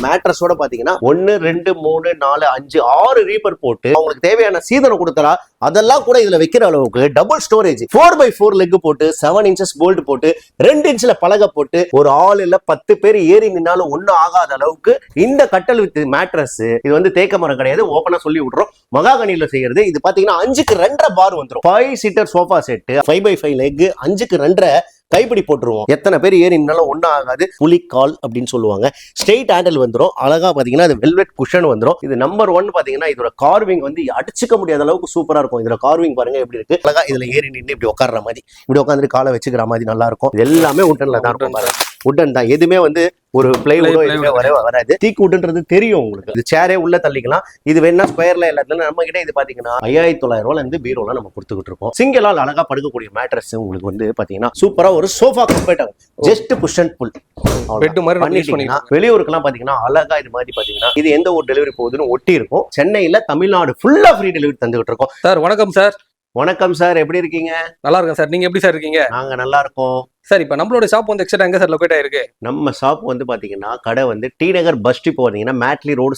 மேட்ரஸோட பாத்தீங்கன்னா 1 2 3 4 5 6 ரீப்பர் போட்டு அவங்களுக்கு தேவையான சீதனம் கொடுத்தா அதெல்லாம் கூட இதுல வைக்கிற அளவுக்கு டபுள் ஸ்டோரேஜ் 4x4 லெக் போட்டு 7 இன்ச்சஸ் போல்ட் போட்டு 2 இன்ச்ல பலகை போட்டு ஒரு ஆள் இல்ல 10 பேர் ஏறி நின்னாலும் ஒன்னும் ஆகாத அளவுக்கு இந்த கட்டல் வித் மேட்ரஸ். இது வந்து தேக்க மரம் கிடையாது, ஓபனா சொல்லி விடுறோம், மகாகனியில செய்யறது. இது பாத்தீங்கன்னா 5க்கு 2.5 பார் வந்துடும். 5 seater sofa set 5x5 leg 5க்கு 2.5 கைப்பிடி போட்டுருவோம். எத்தனை பேர் ஏறி நின்னாலும் ஒன்றும் ஆகாது. புலிக்கால் அப்படின்னு சொல்லுவாங்க. ஸ்ட்ரெயிட் ஹேண்டில் வந்துடும். அழகா பாத்தீங்கன்னா இது வெல்வெட் குஷன் வந்துடும். இது நம்பர் 1 பாத்தீங்கன்னா இதோட கார்விங் வந்து அடிச்சுக்க முடியாத அளவுக்கு சூப்பரா இருக்கும். இதுல கார்விங் பாருங்க எப்படி இருக்கு. அழகா இதுல ஏறி நின்று இப்படி உட்கார்ற மாதிரி, இப்படி உட்காந்துட்டு காலை வச்சுக்கிற மாதிரி நல்லா இருக்கும். எல்லாமே உட்டன்ல தான் இருக்கும் பாருங்க. உட்டன் தான், எதுவுமே வந்து ஒரு பிளைவுடோ எதுவுமே வராது. டீக் உட்ன்றது தெரியும் உங்களுக்கு. இது சேரே உள்ள தள்ளிக்கலாம். இது வேணா ஸ்கொயர்ல எல்லாத்துல நம்ம கிட்ட இது பாத்தீங்கன்னா 5900 ரூபாயில இருந்து பீரோல நம்ம கொடுத்துக்கிட்டு இருக்கோம். சிங்கிளால் அழகா படுக்கக்கூடிய மேட்ரஸ் உங்களுக்கு வந்து பாத்தீங்கன்னா சூப்பரா ஒரு சோஃபா கம்பேட் ஆகும். Just push and pull bed மாதிரி பண்ணிட்டீங்கன்னா வெளியூருக்குலாம் பாத்தீங்கன்னா அழகா இது மாதிரி பாத்தீங்கன்னா இது எந்த ஒரு டெலிவரி போகுதுன்னு ஒட்டி இருக்கும். சென்னையில தமிழ்நாடு ஃபுல்லா ஃப்ரீ டெலிவரி தந்துகிட்டு இருக்கோம். சார் வணக்கம் சார். வணக்கம் சார், எப்படி இருக்கீங்க? நல்லா இருக்கேன் சார், நீங்க எப்படி சார் இருக்கீங்க? நாங்க நல்லா இருக்கோம் சார். இப்ப நம்மளோட ஷாப் வந்து எக்ஸாக்ட்டா எங்க சார் லொகேட் ஆயிருக்கு? நம்ம ஷாப் வந்து பாத்தீங்கன்னா கடை வந்து டி நகர் பஸ் ஸ்டாப் வந்தீங்கன்னா மேட்லி ரோடு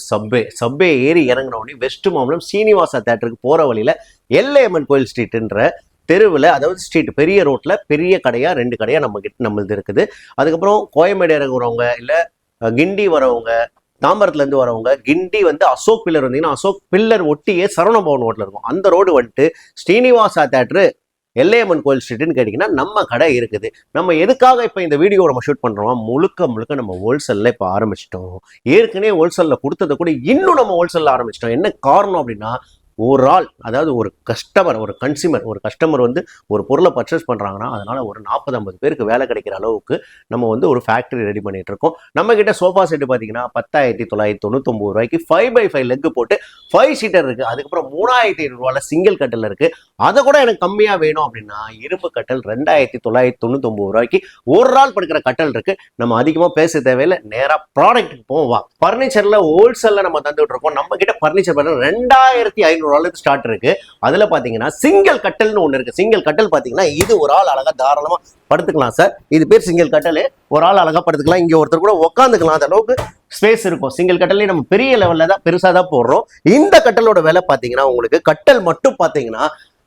சப்வே ஏறி இறங்கின உடனே வெஸ்ட் மாம்பலம் சீனிவாசா தேட்டருக்கு போற வழியில எல்லையம்மன் கோயில் ஸ்ட்ரீட்ன்ற தெருவில், அதாவது ஸ்ட்ரீட் பெரிய ரோட்ல பெரிய கடையா 2 கடையா நம்மளது இருக்குது. அதுக்கப்புறம் கோயம்பேடு இறங்குறவங்க இல்ல கிண்டி வரவங்க, தாம்பரத்துல இருந்து வரவங்க, கிண்டி வந்து அசோக் பில்லர் வந்தீங்கன்னா அசோக் பில்லர் ஒட்டியே சரவண பவன் ரோட்ல இருக்கும். அந்த ரோடு வந்துட்டு ஸ்ரீனிவாசா தேட்டரு எல்லையம்மன் கோயில் ஸ்ட்ரீட்னு கேட்டீங்கன்னா நம்ம கடை இருக்குது. நம்ம எதுக்காக இப்ப இந்த வீடியோ நம்ம ஷூட் பண்றோம், முழுக்க நம்ம ஹோல்சேல்ல இப்ப ஆரம்பிச்சிட்டோம். ஏற்கனவே ஹோல்சேல்ல கொடுத்ததை கூட இன்னும் நம்ம ஹோல்சேல்ல ஆரம்பிச்சிட்டோம். என்ன காரணம் அப்படின்னா, ஒரு ஆள், அதாவது ஒரு கஸ்டமர், ஒரு கஸ்டமர் வந்து ஒரு பொருளை பர்ச்சேஸ் பண்றாங்கன்னா அதனால ஒரு 40-50 பேருக்கு வேலை கிடைக்கிற அளவுக்கு நம்ம வந்து ஒரு ஃபேக்டரி ரெடி பண்ணிட்டு இருக்கோம். நம்ம கிட்ட சோஃபா செட்டு பாத்தீங்கன்னா 10,999 ரூபாய்க்கு 5x5 லெக் போட்டு 5 சீட்டர் இருக்கு. அதுக்கப்புறம் 3,500 ரூபாயில சிங்கிள் கட்டல் இருக்கு. அதை கூட எனக்கு கம்மியா வேணும் அப்படின்னா இரும்பு கட்டல் 2,999 ரூபாய்க்கு ஒரு ஆள் படுக்கிற கட்டல் இருக்கு. நம்ம அதிகமா பேச தேவையில்லை, நேரா ப்ராடக்ட்டுக்கு போவோம். பர்னிச்சர்ல ஹோல்சேல்ல நம்ம தந்துட்டு இருக்கோம். நம்ம கிட்ட பர்னிச்சர் 2,500 ஸ்டார்ட் இருக்கு. அதுல பாத்தீங்கன்னா சிங்கிள் கட்டல்னு ஒண்ணு இருக்கு. சிங்கிள் கட்டல் பாத்தீங்கன்னா இது ஒரு ஆள் அழகா தாராளமா படுத்துக்கலாம் சார். இது பேர் சிங்கிள் கட்டல். ஒரு ஆள் அழகா படுத்துக்கலாம், இங்க ஒருத்தர் கூட உட்காந்துக்கலாம், அந்த அளவுக்கு ஸ்பேஸ் இருக்கும். சிங்கிள் கட்டல்லே நம்ம பெரிய லெவல்ல தான் பெருசா தான் போடுறோம். இந்த கட்டலோட விலை பாத்தீங்கன்னா உங்களுக்கு கட்டல் மட்டும் பாத்தீங்கன்னா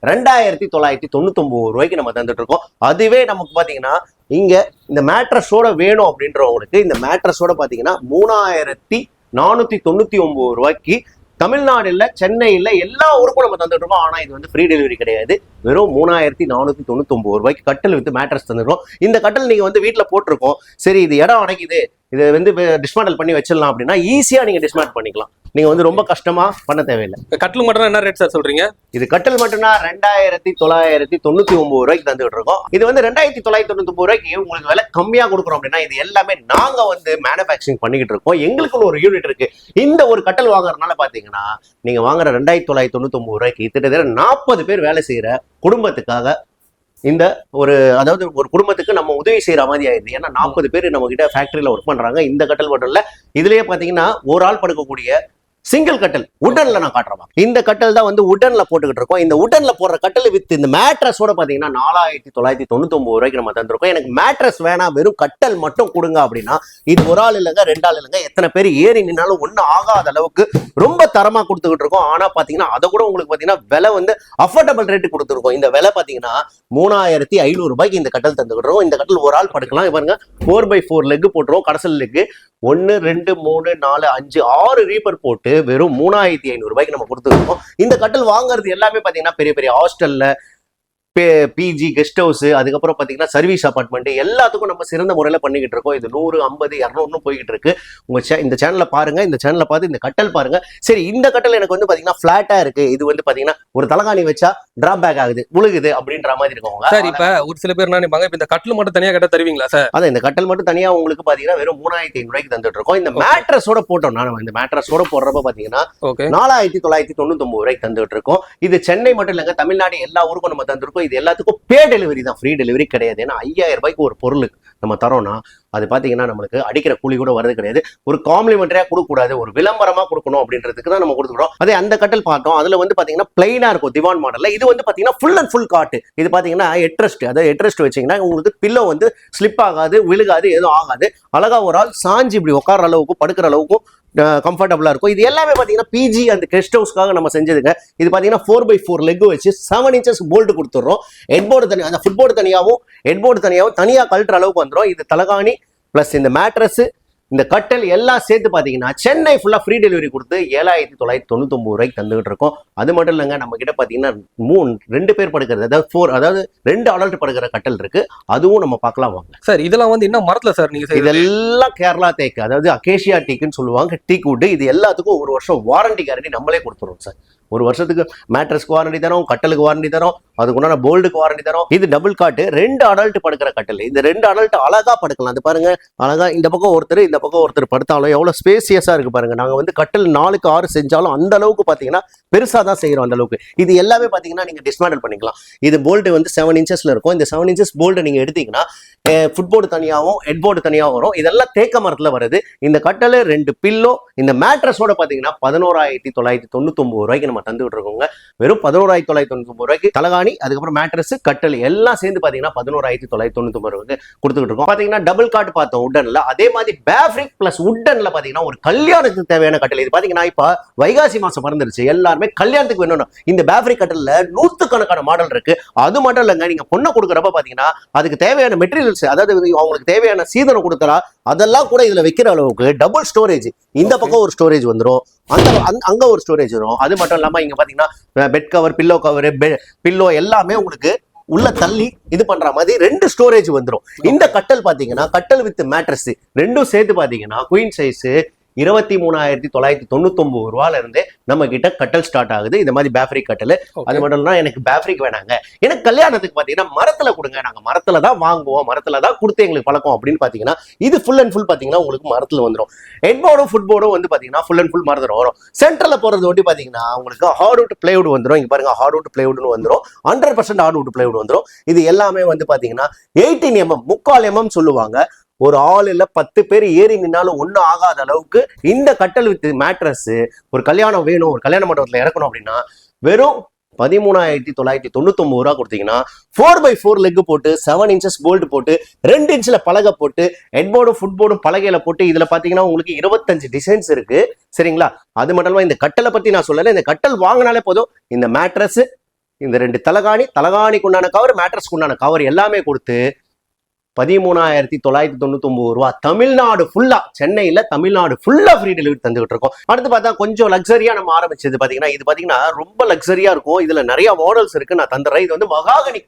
2,999 ரூபாய்க்கு நம்ம தந்துட்டு இருக்கோம். அதுவே நமக்கு பாத்தீங்கன்னா இங்க இந்த மேட்ரஸோட வேணும் அப்படின்றவங்களுக்கு இந்த மேட்ரஸோட பாத்தீங்கன்னா 3,499 ரூபாய்க்கு தமிழ்நாடு இல்ல, சென்னை இல்ல, எல்லா ஊருக்கும் நம்ம தந்துட்டு இருக்கோம். ஆனா இது வந்து ஃப்ரீ டெலிவரி கிடையாது. வெறும் 3,499 ரூபாய்க்கு கட்டல் வித் மேட்ரஸ் தந்துடுறோம். இந்த கட்டல் நீங்க வந்து வீட்டுல போட்டிருக்கோம், சரி இது இடம் அடைக்குது, இதை வந்து டிஸ்மேண்டல் பண்ணி வச்சிடலாம் அப்படின்னா ஈஸியா நீங்க டிஸ்மேண்டல் பண்ணிக்கலாம். நீங்க வந்து ரொம்ப கஷ்டமா பண்ண தேவையில்லை. கட்டல் மட்டும் என்ன ரேட் சார் சொல்றீங்க? இது கட்டல் மட்டும்னா 2,999 ரூபாய்க்கு தந்துட்டு இருக்கோம். இது வந்து 2,999 ரூபாய்க்கு உங்களுக்கு விலை கம்மியா கொடுக்குறோம் அப்படின்னா இது எல்லாமே நாங்க வந்து மேனுஃபேக்சரிங் பண்ணிக்கிட்டு இருக்கோம். எங்களுக்குள்ள ஒரு யூனிட் இருக்கு. இந்த ஒரு கட்டல் வாங்குறதுனால பாத்தீங்கன்னா நீங்க வாங்குற 2,999 ரூபாய்க்கு கிட்டத்தட்ட 40 பேர் வேலை செய்யற குடும்பத்துக்காக இந்த அதாவது ஒரு குடும்பத்துக்கு நம்ம உதவி செய்யற மாதிரி ஆயிடுது. ஏன்னா 40 பேர் நம்ம கிட்ட ஃபேக்டரியில ஒர்க் பண்றாங்க. இந்த கட்டல் மட்டும் இல்ல, இதுலயே பாத்தீங்கன்னா ஒரு ஆள் படுக்கக்கூடிய சிங்கிள் கட்டல் உடன்ல நான் காட்டுறேன். இந்த கட்டல் தான் வந்து உடன்ல போட்டுக்கிட்டு இருக்கோம். இந்த உடன்ல போடுற கட்டல் வித் இந்த மேட்ரஸோட பாத்தீங்கன்னா 4,999 ரூபாய்க்கு நம்ம தந்திருக்கோம். எனக்கு மேட்ரஸ் வேணாம், வெறும் கட்டல் மட்டும் கொடுங்க அப்படின்னா இது ஒரு ஆள் இல்லைங்க, 2 ஆள் இல்லைங்க, எத்தனை பேர் ஏறி நின்னாலும் ஒன்னும் ஆகாத அளவுக்கு ரொம்ப தரமா கொடுத்துக்கிட்டு இருக்கோம். ஆனா பாத்தீங்கன்னா அதை கூட உங்களுக்கு பாத்தீங்கன்னா விலை வந்து அஃபோர்டபிள் ரேட்டு கொடுத்துருக்கோம். இந்த விலை பாத்தீங்கன்னா 3,500 ரூபாய்க்கு இந்த கட்டல் தந்துக்கிட்டு இருக்கோம். இந்த கட்டல் ஒரு ஆள் படுக்கலாம். பாருங்க 4x4 லெக் போட்டுருவோம். கடைசல் லெக் 1 2 3 4 5 6 ரீப்பர் போட்டு வெறும் 3,500 ரூபாய்க்கு நம்ம கொடுத்துருக்கோம். இந்த கட்டல் வாங்குறது எல்லாமே பாத்தீங்கன்னா பெரிய பெரிய ஹாஸ்டல்ல, பிஜி, கெஸ்ட் ஹவுஸ், அதுக்கப்புறம் பாத்தீங்கன்னா சர்வீஸ் அபார்ட்மெண்ட் எல்லாத்துக்கும் நம்ம சிறந்த முறையில பண்ணிக்கிட்டு இருக்கோம். இது 100 50 200 போய்கிட்டு இருக்கு. இந்த சேனல்ல பாருங்க, இந்த சேனல்ல பார்த்து இந்த கட்டல் பாருங்க. சரி, இந்த கட்டல் எனக்கு வந்து பாத்தீங்கன்னா பிளாட்டா இருக்கு, இது வந்து பாத்தீங்கன்னா ஒரு தலகாணி வச்சா டிராப் பேக் ஆகுது, முழுகுது அப்படின்ற மாதிரி இருக்கவங்க சார். இப்ப ஒரு சில பேர் நினைப்பாங்க இந்த கட்டல் மட்டும் தனியா கட்ட தருவீங்களா சார்? அதான் இந்த கட்டல் மட்டும் தனியா உங்களுக்கு பாத்தீங்கன்னா வெறும் 3,500 ரூபாய்க்கு தந்துட்டு இருக்கோம். இந்த மேட்ரஸோட போட்டோம். நான் இந்த மேட்ரஸோட போடுறப்ப பாத்தீங்கன்னா 4,999 ரூபாய்க்கு தந்துட்டு இருக்கோம். இது சென்னை மட்டும் இல்லைங்க, தமிழ்நாடு எல்லா ஊருக்கும் நம்ம தந்துருக்கோம். இது எல்லாத்துக்கும் பே டெலிவரி தான், ஃப்ரீ டெலிவரி கிடையாது. ஏன்னா 5000 ரூபாய்க்கு ஒரு பொருள் நம்ம தரோம்னா அது பாத்தீங்கன்னா நம்மளுக்கு அடிக்கிற கூலி கூட வரது கிடையாது. ஒரு காம்ப்ளிமெண்டரியா கொடுக்கக்கூடாது, ஒரு விளம்பரமா கொடுக்கணும் அப்படின்றதுக்கு தான் நம்ம கொடுத்துக்கிறோம். அதே அந்த கட்டல் பார்த்தோம், அதுல வந்து பாத்தீங்கன்னா பிளைனா இருக்கும் திவான் மாடல்ல. இது வந்து பாத்தீங்கன்னா ஃபுல் அண்ட் ஃபுல் காட்டு. இது பாத்தீங்கன்னா ஹெட்ரெஸ்ட், அதாவது ஹெட்ரெஸ்ட் வச்சீங்கன்னா உங்களுக்கு பில்லோ வந்து ஸ்லிப் ஆகாது, விழுகாது, எதுவும் ஆகாது. அழகா ஒரு ஆள் சாஞ்சி இப்படி உட்கார அளவுக்கு படுக்கிற அளவுக்கும் கம்ஃபர்டபுளா இருக்கும். இது எல்லாமே பாத்தீங்கன்னா பிஜி அந்த கெஸ்ட் ஹவுஸ்க்காக நம்ம செஞ்சதுங்க. இது பாத்தீங்கன்னா 4x4 லெக் வச்சு 7 inches போல்ட் கொடுத்துறோம். ஹெட்போர்டு தனியாக, அந்த ஃபுட்போர்டு தனியாகவும் ஹெட்போர்டு தனியாகவும் தனியாக கழட்டுற அளவுக்கு வந்துடும். இது தலகாணி பிளஸ் இந்த மேட்ரஸ், இந்த கட்டல் எல்லாம் சேர்த்து பாத்தீங்கன்னா சென்னை ஃபுல்லா ஃப்ரீ டெலிவரி கொடுத்து 7999 ரூபாய்க்கு தந்துகிட்டு இருக்கோம். அது மட்டும் இல்லைங்க, நம்ம கிட்ட பாத்தீங்கன்னா 2 பேர் படுக்கிறது, அதாவது 4, அதாவது 2 அடல்ட் படுக்கிற கட்டல் இருக்கு. அதுவும் நம்ம பார்க்கலாம் வாங்க. சார் இதெல்லாம் வந்து என்ன மரத்துல சார் நீங்க இதெல்லாம் கேரளா தேக்கு, அதாவது அகேஷியா டீக்குன்னு சொல்லுவாங்க, டீக் வுட். இது எல்லாத்துக்கும் 1 வருஷம் வாரண்டி கேரண்டி நம்மளே கொடுத்துருவோம் சார். 1 வருஷத்துக்கு மேட்ரஸ்க்கு வாரண்டி தரோம், கட்டலுக்கு வாரண்டி தரோம், அதுக்குண்டான போல்டுக்கு வாரண்டி தரோம். இது டபுள் காட்டு, 2 அடல்ட் படுக்கிற கட்டல். இந்த 2 அடல்ட் அழகா படுக்கலாம். அது பாருங்க, அழகா இந்த பக்கம் ஒருத்தர் இந்த பக்கம் ஒருத்தர் படுத்தாலும் எவ்வளவு ஸ்பேசியஸா இருக்கு பாருங்க. நாங்க வந்து கட்டல் 4க்கு 6 செஞ்சாலும் அந்த அளவுக்கு பாத்தீங்கன்னா பெருசா தான் செய்யறோம். அந்த அளவுக்கு இது எல்லாமே பாத்தீங்கன்னா நீங்க டிஸ்மேண்டில் பண்ணிக்கலாம். இது போல்ட் வந்து 7 inchesல இருக்கும். இந்த 7 inches போல்ட் நீங்க எடுத்தீங்கன்னா ஃபுட்போர்டு தனியாகவும் ஹெட்போர்டு தனியாகவும் வரும். இதெல்லாம் தேக்க மரத்துல வருது. இந்த கட்டல் 2 பில்லோ இந்த மேட்ரஸோட பாத்தீங்கன்னா 11,999 ரூபாய்க்கு நம்ம தந்துகிட்டு இருக்கோங்க. வெறும் 11,999 ரூபாய்க்கு தலகாணி, அதுக்கப்புறம் மேட்ரஸ், கட்டல் எல்லாம் சேர்ந்து பாத்தீங்கன்னா 11,999 ரூபாய்க்கு கொடுத்துக்கிட்டு இருக்கோம். பாத்தீங்கன்னா டபுள் காட் பார்த்தோம் உட்டன்ல, அதே மாதிரி பேப்ரிக் பிளஸ் உட்டன்ல பாத்தீங்கன்னா ஒரு கல்யாணத்துக்கு தேவையான கட்டல். இது பாத்தீங்கன்னா இப்ப வைகாசி மாசம் பிறந்துருச்சு, எல்லாருமே கல்யாணத்துக்கு வேணும். இந்த பேப்ரிக் கட்டல்ல 100கணக்கான மாடல் இருக்கு. அது மட்டும் இல்லைங்க, நீங்க பொண்ணை கொடுக்குறப்ப பாத்தீங்கன்னா அதுக்கு தேவையான மெட்டீரியல்ஸ், அதாவது அவங்களுக்கு தேவையான சீதனம் கொடுத்தா அதெல்லாம் கூட இதுல வைக்கிற அளவுக்கு டபுள் ஸ்டோரேஜ். இந்த பக்கம் ஒரு ஸ்டோரேஜ் வந்துடும், அங்க ஒரு ஸ்டோரேஜ் வரும். அது மட்டும் இல்லாம இங்க பாத்தீங்கன்னா bed cover, pillow cover, pillow எல்லாமே உங்களுக்கு உள்ள தள்ளி இது பண்ற மாதிரி 2 ஸ்டோரேஜ் வந்துடும். இந்த கட்டல் பாத்தீங்கன்னா கட்டல் வித் மேட்ரஸ் ரெண்டும் சேர்த்து பாத்தீங்கன்னா குயின் சைஸ் 23,999 ரூபாயில இருந்து நம்ம கிட்ட கட்டல் ஸ்டார்ட் ஆகுது. இந்த மாதிரி பேப்ரிக் கட்டல். அது மட்டும் இல்ல, எனக்கு பேப்ரிக் வேணாங்க, எனக்கு கல்யாணத்துக்கு பாத்தீங்கன்னா மரத்துல கொடுங்க, நாங்க மரத்துல தான் வாங்குவோம், மரத்துல தான் கொடுத்து எங்களுக்கு பழக்கம் அப்படின்னு பாத்தீங்கன்னா இது ஃபுல் அண்ட் ஃபுல் பாத்தீங்கன்னா உங்களுக்கு மரத்துல வந்துடும். ஹெட்போர்டும் ஃபுட்போர்டும் வந்து பாத்தீங்கன்னா ஃபுல் அண்ட் ஃபுல் மரத்துல வரும். சென்டர்ல போறது ஒட்டி பாத்தீங்கன்னா உங்களுக்கு ஹார்ட்வுட் பிளைவுட் வந்துடும். இங்க பாருங்க, ஹார்ட்வுட் பிளைவுட்னு வந்துடும். 100% ஹார்ட்வுட் பிளைவுட் வந்துடும். இது எல்லாமே வந்து பாத்தீங்கன்னா 18 mm, 3/4 mm சொல்லுவாங்க. ஒரு ஆள் இல்ல 10 பேர் ஏறி நின்னாலும் ஒன்னும் ஆகாத அளவுக்கு இந்த கட்டல் வித் மேட்ரஸ். ஒரு கல்யாணம் வேணும், ஒரு கல்யாண மண்டபத்துல இறக்கணும் அப்படின்னா வெறும் 13,999 ரூபா கொடுத்தீங்கன்னா 4x4 லெக் போட்டு 7 inches போல்ட் போட்டு 2 inchல பலகை போட்டு ஹெட்போர்டும் ஃபுட்போர்டும் பலகையில போட்டு இதுல பாத்தீங்கன்னா உங்களுக்கு 25 டிசைன்ஸ் இருக்கு. சரிங்களா? அது மட்டும் இல்லாம இந்த கட்டலை பத்தி நான் சொல்லல. இந்த கட்டல் வாங்கினாலே போதும், இந்த மேட்ரஸ், இந்த 2 தலகாணிக்கு உண்டான கவர், மேட்ரஸ்க்கு உண்டான கவர் எல்லாமே கொடுத்து 13,999 ரூபா தமிழ்நாடு ஃபுல்லா, சென்னையில தமிழ்நாடு ஃபுல்லா ஃப்ரீ டெலிவரி தந்துகிட்டு இருக்கோம். அடுத்து பார்த்தா கொஞ்சம் லக்ஸரியா நம்ம ஆரம்பிச்சது பாத்தீங்கன்னா, இது பாத்தீங்கன்னா ரொம்ப லக்ஸரியா இருக்கும். இதுல நிறைய மாடல்ஸ் இருக்கு, நான் தந்துடுறேன். இது வந்து மகாகனி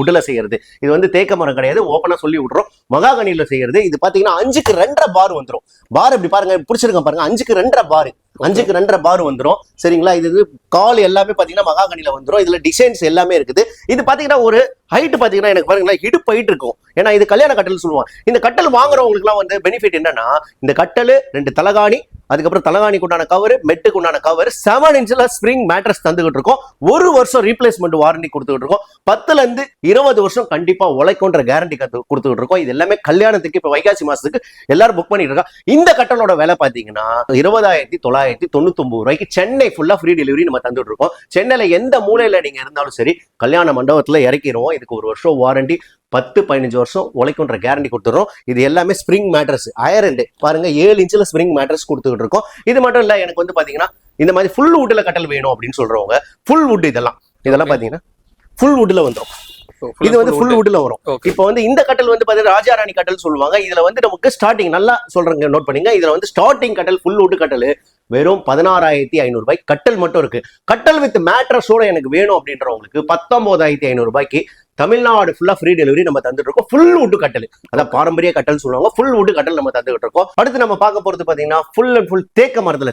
உடல செய்யறது. இது வந்து தேக்க மரம் கிடையாது, ஓப்பனா சொல்லி விடுறோம். மகாகனியில செய்யறது. இது பாத்தீங்கன்னா 5க்கு 2.5 பார் வந்துடும். பார் இப்படி பாருங்க, பிடிச்சிருக்கேன் பாருங்க, 5க்கு 2.5 பார், 5க்கு 2.5 பார் வந்துடும். சரிங்களா? இது கால் எல்லாமே பாத்தீங்கன்னா மகாகனியில வந்துடும். இதுல டிசைன்ஸ் எல்லாமே இருக்குது. இது பாத்தீங்கன்னா ஒரு ஹைட் பாத்தீங்கன்னா எனக்கு பாருங்களா, இடுப்பு ஹைட் இருக்கும். ஏன்னா இது கல்யாண கட்டல் சொல்லுவாங்க. இந்த கட்டல் வாங்குறவங்களுக்கு எல்லாம் வந்து பெனிஃபிட் என்னன்னா, இந்த கட்டல் 2 தலகாணி, அதுக்கப்புறம் தலகாணிக்கு உண்டான கவர், மெட்டுக்கு உண்டான கவர், 7 inchல ஸ்ப்ரிங் மேட்ரஸ் தந்துகிட்டு இருக்கோம். 1 வருஷம் ரீப்ளேஸ்மெண்ட் வாரண்டி கொடுத்துக்கிட்டு இருக்கோம். 10ல இருந்து 20 வருஷம் கண்டிப்பா உழைக்கும்ன்ற கேரண்டி கொடுத்துக்கிட்டு இருக்கோம். இது எல்லாமே கல்யாணத்துக்கு இப்ப வைகாசி மாசத்துக்கு எல்லாரும் புக் பண்ணிட்டு இருக்கோம். இந்த கட்டலோட விலை பாத்தீங்கன்னா 20,999 ரூபாய்க்கு சென்னை ஃபுல்லா ஃப்ரீ டெலிவரி நம்ம தந்துட்டு இருக்கோம். சென்னையில எந்த மூலையில நீங்க இருந்தாலும் சரி, கல்யாண மண்டபத்துல இறக்கிடுவோம். இதுக்கு 1 வருஷம் வாரண்டி, 10-15 வருஷம் உழைக்கும்ன்ற கேரண்டி கொடுத்துறோம். இது எல்லாமே ஸ்ப்ரிங் மேட்ரஸ், அயர்ன் பாருங்க, 7 inchல ஸ்ப்ரிங் மேட்ரஸ் கொடுத்துக்கிட்டு இருக்கோம். இது மட்டும் இல்ல, எனக்கு வந்து பாத்தீங்கன்னா இந்த மாதிரி ஃபுல் வுட்ல கட்டல் வேணும் அப்படின்னு சொல்றவங்க, ஃபுல் வுட் இதெல்லாம் பாத்தீங்கன்னா ஃபுல் வுட்ல வந்துடும். இது வந்து ஃபுல் வுட்ல வரும். இப்போ வந்து இந்த கட்டல் வந்து பாத்தீங்கன்னா ராஜாராணி கட்டல் சொல்லுவாங்க. இதுல வந்து நமக்கு ஸ்டார்டிங் நல்லா சொல்றேங்க, நோட் பண்ணீங்க. இதுல வந்து ஸ்டார்டிங் கட்டல் ஃபுல் வுட் கட்டல் வெறும் 16,500 ரூபாய்க்கு கட்டல் மட்டும் இருக்கு. கட்டல் வித் மேட்ரஸோட எனக்கு வேணும் அப்படின்றவங்களுக்கு 19,500 ரூபாய்க்கு தமிழ்நாடு ஃபுல்லா ஃப்ரீ டெலிவரி நம்ம தந்துட்டு இருக்கோம். ஃபுல் வுட் கட்டல், அதான் பாரம்பரிய கட்டல் சொல்லுவாங்க. ஃபுல் வுட் கட்டல் நம்ம தந்துட்டு இருக்கோம். அடுத்து நம்ம பார்க்க போறது பாத்தீங்கன்னா ஃபுல் அண்ட் ஃபுல் தேக்க மரத்துல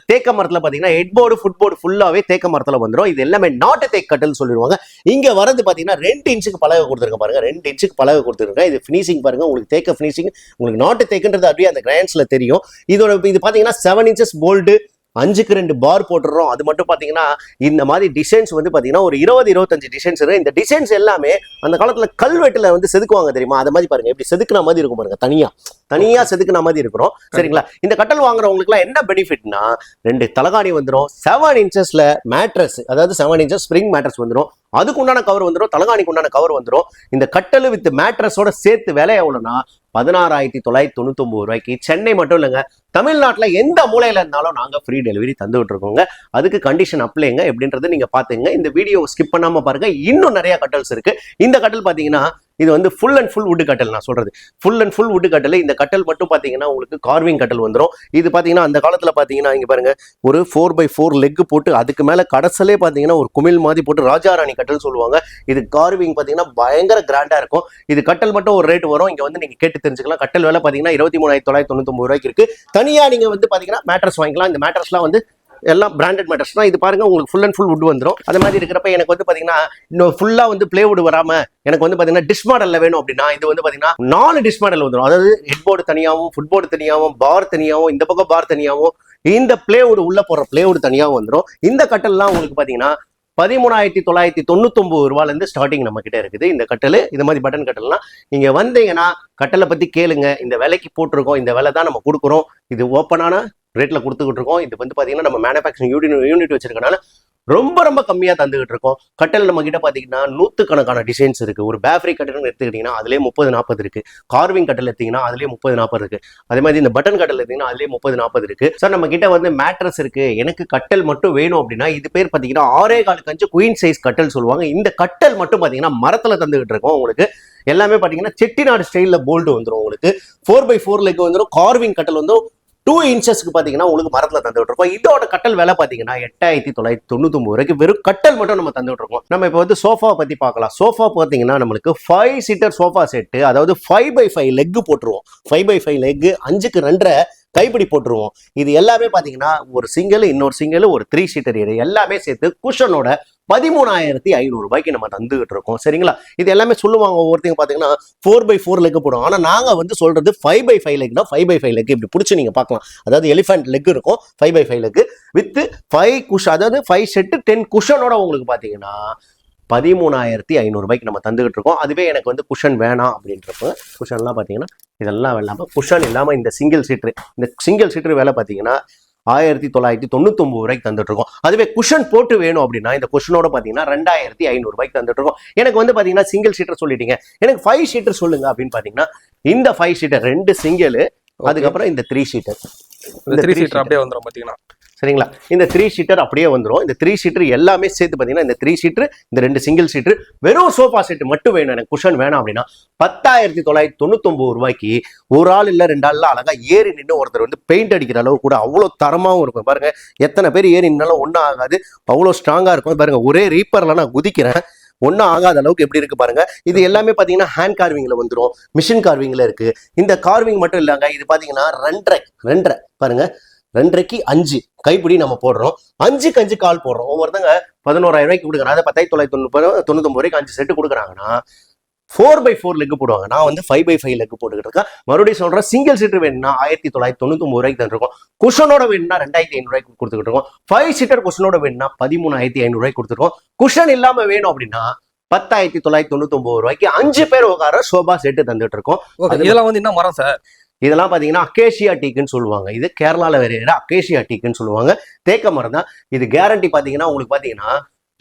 பாத்தீங்கன்னா ஹெட்போர்டு ஃபுட்போர்டு ஃபுல்லாவே தேக்க மரத்துல வந்துடும். இது எல்லாமே நாட்டு தேக்கு கட்டல் சொல்லிடுவாங்க. இங்க வரது பாத்தீங்கன்னா 2 inchக்கு பலகை கொடுத்துருக்க பாருங்க, 2 inchக்கு பலகை கொடுத்துருக்கேன். இது ஃபினிஷிங் பாருங்க, உங்களுக்கு தேக்க ஃபினிஷிங், உங்களுக்கு நாட்டு தேக்குன்றது அப்படியே அந்த கிராண்ட்ஸ்ல தெரியும். இது பாத்தீங்கன்னா 7 inches போல்டு, 5க்கு 2 பார் போட்டுறோம். அது மட்டும் பாத்தீங்கன்னா இந்த மாதிரி டிசைன்ஸ் வந்து பாத்தீங்கன்னா ஒரு 20-25 டிசைன்ஸ் இருக்கு. இந்த டிசைன்ஸ் எல்லாமே அந்த காலத்துல கல்வெட்டுல வந்து செதுக்குவாங்க தெரியுமா, அது மாதிரி பாருங்க, இப்படி செதுக்குன மாதிரி இருக்கும் பாருங்க, தனியா செதுக்குன மாதிரி இருக்கிறோம். சரிங்களா? இந்த கட்டல் வாங்குறவங்களுக்கு எல்லாம் என்ன பெனிஃபிட்னா, 2 தலகாணி வந்துடும், 7 இன்ச்சஸ்ல மேட்ரஸ், அதாவது 7 இன்ச்சஸ் ஸ்ப்ரிங் மேட்ரஸ் வந்துடும், அதுக்கு உண்டான கவர் வந்துடும், தலகாணிக்கு உண்டான கவர் வந்துடும். இந்த கட்டல் வித் மேட்ரஸோட சேர்த்து விலை எவ்வளவுனா 16,999 ரூபாய்க்கு. சென்னை மட்டும் இல்லைங்க, தமிழ்நாட்டுல எந்த மூலையில இருந்தாலும் நாங்க ஃப்ரீ டெலிவரி தந்துகிட்டு இருக்கோங்க. அதுக்கு கண்டிஷன் அப்ளைங்க எப்படின்றது நீங்க பாத்துங்க. இந்த வீடியோ ஸ்கிப் பண்ணாம பாருங்க, இன்னும் நிறைய கட்டல்ஸ் இருக்கு. இந்த கட்டல் பாத்தீங்கன்னா இது வந்து ஃபுல் அண்ட் ஃபுல் வுட் கட்டல். நான் சொல்றது ஃபுல் அண்ட் ஃபுல் வுட் கட்டல். இந்த கட்டல் மட்டும் பாத்தீங்கன்னா உங்களுக்கு கார்விங் கட்டல் வந்துடும். இது பாத்தீங்கன்னா அந்த காலத்துல பாத்தீங்கன்னா இங்க பாருங்க, ஒரு 4x4 லெக் போட்டு அதுக்கு மேல கடைசலே பாத்தீங்கன்னா ஒரு குமிழ் மாதிரி போட்டு ராஜாராணி கட்டல் சொல்லுவாங்க. இது கார்விங் பாத்தீங்கன்னா பயங்கர கிராண்டா இருக்கும். இது கட்டல் மட்டும் ஒரு ரேட் வரும், இங்க வந்து நீங்க கேட்டு தெரிஞ்சுக்கலாம். கட்டல் விலை பாத்தீங்கன்னா 23,999 ரூபாய்க்கு இருக்கு. தனியா நீங்க வந்து பாத்தீங்கன்னா மேட்ரஸ் வாங்கிக்கலாம். இந்த மேட்ரஸ்லாம் வந்து எல்லாம் பிராண்டட் மேட்டர்ஸ் தான். இது பாருங்க, உங்களுக்கு ஃபுல் அண்ட் ஃபுல் வுட் வந்துடும். அது மாதிரி இருக்கிறப்ப எனக்கு வந்து பாத்தீங்கன்னா இன்னும் ஃபுல்லா வந்து பிளேவுட் வராம எனக்கு வந்து பாத்தீங்கன்னா டிஷ் மாடல்ல வேணும் அப்படின்னா இது வந்து பாத்தீங்கன்னா 4 டிஷ் மாடல் வந்துடும். அதாவது ஹெட் போர்டு தனியாவும், ஃபுட் போர்டு தனியாவும், பார் தனியாவும், இந்த பக்கம் பார் தனியாவும், இந்த பிளேவுட் உள்ள போற பிளேவுட் தனியாவும் வந்துடும். இந்த கட்டல்லாம் உங்களுக்கு பாத்தீங்கன்னா 13,999 ரூபாயில இருந்து ஸ்டார்டிங் நம்ம கிட்ட இருக்குது இந்த கட்டல். இந்த மாதிரி பட்டன் கட்டல்லாம் நீங்க வந்தீங்கன்னா கட்டலை பத்தி கேளுங்க. இந்த விலைக்கு போட்டிருக்கோம், இந்த விலை தான் நம்ம கொடுக்குறோம், இது ஓப்பனான ரேட்ல கொடுத்துக்கிட்டு இருக்கோம். இது வந்து பாத்தீங்கன்னா நம்ம மேனுஃபேக்சரிங் யூனிட் வச்சிருக்கனால ரொம்ப ரொம்ப கம்மியா தந்துகிட்டு இருக்கோம். கட்டல் நம்ம கிட்ட பாத்தீங்கன்னா 100கணக்கான டிசைன்ஸ் இருக்கு. ஒரு பேஃப்ரி கட்டல் எடுத்துக்கிட்டீங்கன்னா அதுலயே 30-40 இருக்கு. கார்விங் கட்டல் எடுத்தீங்கன்னா அதுலயே 30-40 இருக்கு. அதே மாதிரி இந்த பட்டன் கட்டல் எடுத்தீங்கன்னா அதுலயே 30-40 இருக்கு. சார் நம்ம கிட்ட வந்து மேட்ரஸ் இருக்கு, எனக்கு கட்டல் மட்டும் வேணும் அப்படின்னா இது பேர் பாத்தீங்கன்னா 6.25 குயின் சைஸ் கட்டல் சொல்லுவாங்க. இந்த கட்டல் மட்டும் பாத்தீங்கன்னா மரத்துல தந்துகிட்டு இருக்கோம். உங்களுக்கு எல்லாமே பாத்தீங்கன்னா செட்டிநாடு ஸ்டைல்ல போல்டு வந்துடும். உங்களுக்கு 4x4 லெக் வந்துடும். கார்விங் கட்டல் வந்து 2 இன்ச்சஸ்க்கு பாத்தீங்கன்னா உங்களுக்கு மரத்துல தந்துட்டு இருக்கோம். இதோட கட்டல் விலை பாத்தீங்கன்னா 8,999 ரூபாய்க்கு வெறும் கட்டல் மட்டும் நம்ம தந்துட்டு இருக்கோம். நம்ம இப்போ வந்து சோஃபா பத்தி பார்க்கலாம். சோஃபா பாத்தீங்கன்னா நம்மளுக்கு 5 சீட்டர் சோஃபா செட்டு, அதாவது 5x5 லெக் போட்டுருவோம். 5x5 லெக், 5க்கு 2.5 கைப்பிடி போட்டுருவோம். இது எல்லாமே பாத்தீங்கன்னா ஒரு சிங்கிள், இன்னொரு சிங்கிள், ஒரு 3 சீட்டர் எல்லாமே சேர்த்து குஷனோட 13,500 ரூபாய்க்கு நம்ம தந்துகிட்டு இருக்கோம். சரிங்களா? இது எல்லாமே சொல்லுவாங்க ஒவ்வொருத்தையும் பாத்தீங்கன்னா 4x4 லெக் போடும். ஆனா நாங்க வந்து சொல்றது 5x5 லெக்னா 5x5 லெக் இப்படி பிடிச்சி நீங்க பார்க்கலாம். அதாவது எலிஃபென்ட் லெக் இருக்கும் 5x5 லெக் வித் 5 குஷன், அதாவது 5 செட்டு 10 குஷனோட உங்களுக்கு பாத்தீங்கன்னா 13,500 ரூபாய்க்கு நம்ம தந்துகிட்டு இருக்கோம். அதுவே எனக்கு வந்து குஷன் வேணாம் அப்படின்றப்ப குஷன்லாம் பாத்தீங்கன்னா இதெல்லாம் இல்லாம குஷன் இல்லாம இந்த சிங்கிள் சீட்டர் வேலை பாத்தீங்கன்னா 1999 ரூபாய்க்கு தந்துட்டு இருக்கோம். அதுவே குஷன் போட்டு வேணும் அப்படின்னா இந்த குஷனோட பாத்தீங்கன்னா 2,500 ரூபாய்க்கு தந்துட்டு இருக்கோம். எனக்கு வந்து பாத்தீங்கன்னா சிங்கிள் சீட்டர் சொல்லிட்டீங்க, எனக்கு 5 சீட்டர் சொல்லுங்க அப்படின்னு பாத்தீங்கன்னா இந்த 5 சீட்டர் 2 சிங்கிள், அதுக்கப்புறம் இந்த 3 சீட்டர், இந்த 3 சீட்டர் அப்படியே வந்துரும் பாத்தீங்கன்னா. சரிங்களா? இந்த 3 சீட்டர் அப்படியே வந்துடும். இந்த 3 சீட்டர் எல்லாமே சேர்த்து பாத்தீங்கன்னா இந்த 3 சீட்டர், இந்த 2 சிங்கிள் சீட்டர், வெறும் சோஃபா செட் மட்டும் வேணும், எனக்கு குஷன் வேணாம் அப்படின்னா 10,999 ரூபாய்க்கு ஒரு ஆள் இல்ல 2 ஆள்ல அழகா ஏறி நின்று ஒருத்தர் வந்து பெயிண்ட் அடிக்கிற அளவு கூட அவ்வளவு தரமாவும் இருக்கும். பாருங்க எத்தனை பேர் ஏறி நின்னாலும் ஒன்றும் ஆகாது, அவ்வளோ ஸ்ட்ராங்கா இருக்கும். பாருங்க ஒரே ரீப்பர்ல நான் குதிக்கிறேன், ஒன்றும் ஆகாத அளவுக்கு எப்படி இருக்கு பாருங்க. இது எல்லாமே பாத்தீங்கன்னா ஹேண்ட் கார்விங்ல வந்துடும், மிஷின் கார்விங்ல இருக்கு. இந்த கார்விங் மட்டும் இல்லைங்க, இது பாத்தீங்கன்னா 2.5 பாருங்க, 2.5க்கு 5 கைப்பிடி நம்ம போடுறோம், 5க்கு 5 கால் போடுறோம். ஒவ்வொருத்தங்க 11,000 ரூபாய்க்கு கொடுக்குறாங்க, அதை 10,999 ரூபாய்க்கு 5 செட்டு கொடுக்குறாங்கன்னா 4x4 லெக் போடுவாங்க. நான் வந்து 5x5 லெக் போட்டுக்கிட்டு இருக்கேன். மறுபடியும் சொல்றேன், சிங்கிள் சீட்டர் வேணும்னா 1999 ரூபாய்க்கு தந்துருக்கோம். குஷனோட வேணும்னா 2,500 ரூபாய்க்கு கொடுத்துக்கிட்டு இருக்கோம். 5 சீட்டர் குஷனோட வேணும்னா 13,500 ரூபாய்க்கு கொடுத்துருக்கோம். குஷன் இல்லாம வேணும் அப்படின்னா 10,999 ரூபாய்க்கு 5 பேர் உட்கார சோபா செட்டு தந்துட்டு இருக்கோம். இதெல்லாம் வந்து என்ன மரம் சார்? இதெல்லாம் பாத்தீங்கன்னா அக்கேஷியா டீக்குன்னு சொல்லுவாங்க. இது கேரளால வேற அக்கேஷியா டீக்குன்னு சொல்லுவாங்க. தேக்க மரம் தான். இது கேரண்டி பாத்தீங்கன்னா உங்களுக்கு பாத்தீங்கன்னா